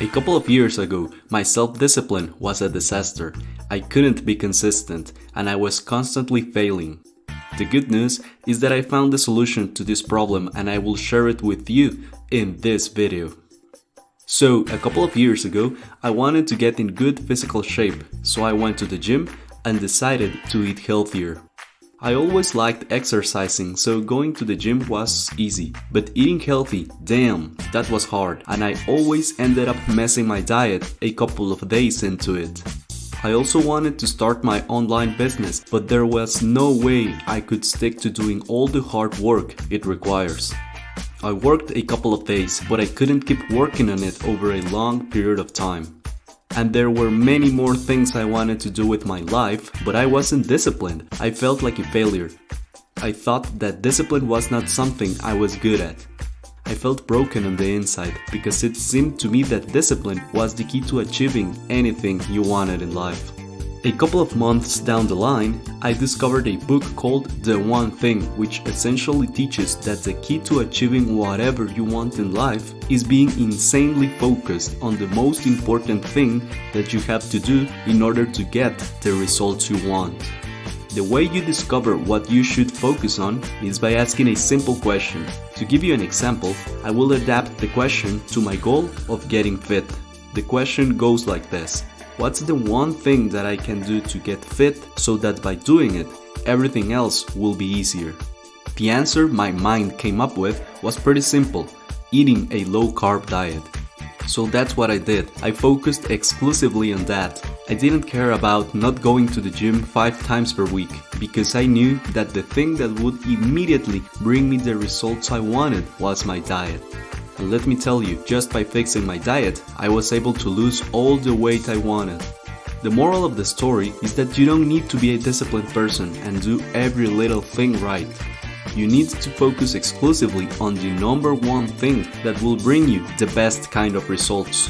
A couple of years ago, my self-discipline was a disaster. I couldn't be consistent, and I was constantly failing. The good news is that I found the solution to this problem, and I will share it with you in this video. So, a couple of years ago, I wanted to get in good physical shape, so I went to the gym and decided to eat healthier. I always liked exercising, so going to the gym was easy. But eating healthy, damn, that was hard, and I always ended up messing my diet a couple of days into it. I also wanted to start my online business, but there was no way I could stick to doing all the hard work it requires. I worked a couple of days, but I couldn't keep working on it over a long period of time. And there were many more things I wanted to do with my life, but I wasn't disciplined. I felt like a failure. I thought that discipline was not something I was good at. I felt broken on the inside because it seemed to me that discipline was the key to achieving anything you wanted in life. A couple of months down the line, I discovered a book called The One Thing, which essentially teaches that the key to achieving whatever you want in life is being insanely focused on the most important thing that you have to do in order to get the results you want. The way you discover what you should focus on is by asking a simple question. To give you an example, I will adapt the question to my goal of getting fit. The question goes like this. What's the one thing that I can do to get fit so that by doing it, everything else will be easier? The answer my mind came up with was pretty simple: eating a low-carb diet. So that's what I did. I focused exclusively on that. I didn't care about not going to the gym 5 times per week because I knew that the thing that would immediately bring me the results I wanted was my diet. And let me tell you, just by fixing my diet, I was able to lose all the weight I wanted. The moral of the story is that you don't need to be a disciplined person and do every little thing right. You need to focus exclusively on the number one thing that will bring you the best kind of results.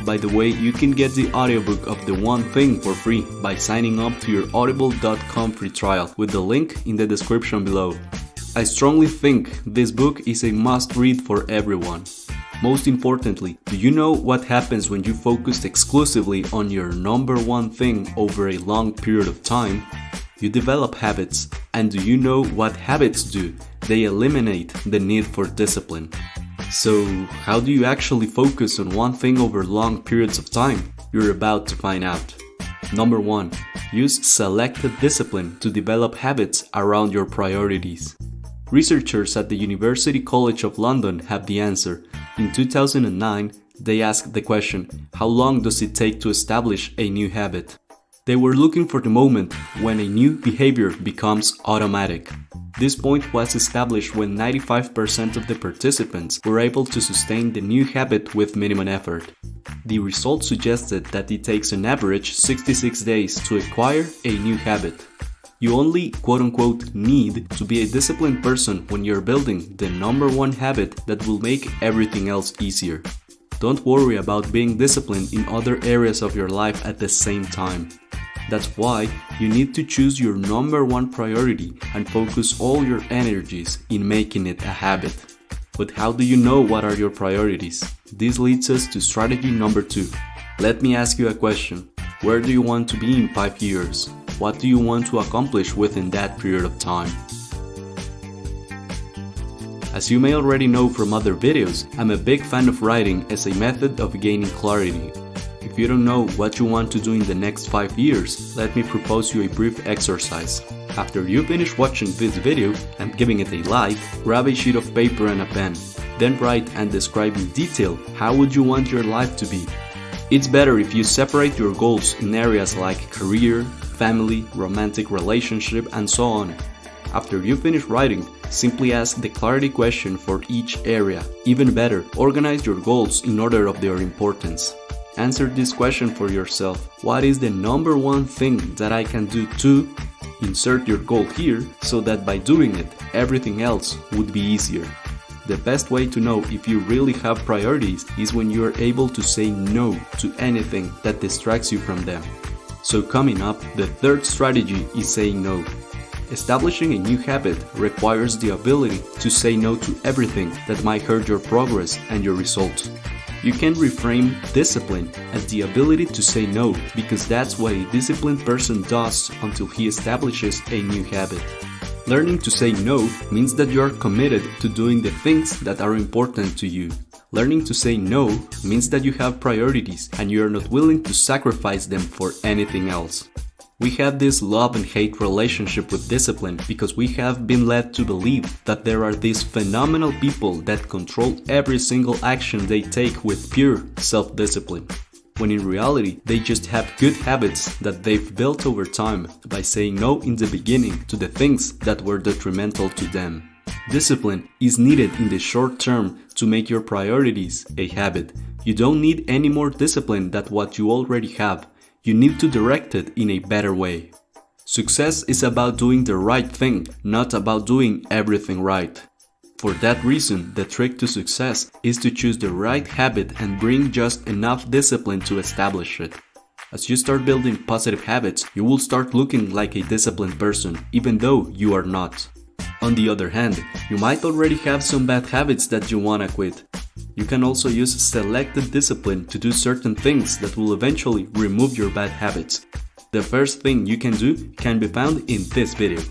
By the way, you can get the audiobook of The One Thing for free by signing up to your audible.com free trial with the link in the description below. I strongly think this book is a must-read for everyone. Most importantly, do you know what happens when you focus exclusively on your number one thing over a long period of time? You develop habits, and do you know what habits do? They eliminate the need for discipline. So, how do you actually focus on one thing over long periods of time? You're about to find out. Number 1. Use selective discipline to develop habits around your priorities. Researchers at the University College of London have the answer. In 2009, they asked the question, how long does it take to establish a new habit? They were looking for the moment when a new behavior becomes automatic. This point was established when 95% of the participants were able to sustain the new habit with minimum effort. The results suggested that it takes on average 66 days to acquire a new habit. You only quote-unquote need to be a disciplined person when you're building the number one habit that will make everything else easier. Don't worry about being disciplined in other areas of your life at the same time. That's why you need to choose your number one priority and focus all your energies in making it a habit. But how do you know what are your priorities? This leads us to strategy number 2. Let me ask you a question. Where do you want to be in 5 years? What do you want to accomplish within that period of time? As you may already know from other videos, I'm a big fan of writing as a method of gaining clarity. If you don't know what you want to do in the next 5 years, let me propose you a brief exercise. After you finish watching this video and giving it a like, grab a sheet of paper and a pen. Then write and describe in detail how would you want your life to be. It's better if you separate your goals in areas like career, family, romantic relationship, and so on. After you finish writing, simply ask the clarity question for each area. Even better, organize your goals in order of their importance. Answer this question for yourself. What is the number one thing that I can do to insert your goal here so that by doing it, everything else would be easier? The best way to know if you really have priorities is when you are able to say no to anything that distracts you from them. So coming up, the third strategy is saying no. Establishing a new habit requires the ability to say no to everything that might hurt your progress and your results. You can reframe discipline as the ability to say no, because that's what a disciplined person does until he establishes a new habit. Learning to say no means that you are committed to doing the things that are important to you. Learning to say no means that you have priorities and you are not willing to sacrifice them for anything else. We have this love and hate relationship with discipline because we have been led to believe that there are these phenomenal people that control every single action they take with pure self-discipline, when in reality they just have good habits that they've built over time by saying no in the beginning to the things that were detrimental to them. Discipline is needed in the short term to make your priorities a habit. You don't need any more discipline than what you already have. You need to direct it in a better way. Success is about doing the right thing, not about doing everything right. For that reason, the trick to success is to choose the right habit and bring just enough discipline to establish it. As you start building positive habits, you will start looking like a disciplined person, even though you are not. On the other hand, you might already have some bad habits that you wanna quit. You can also use selective discipline to do certain things that will eventually remove your bad habits. The first thing you can do can be found in this video.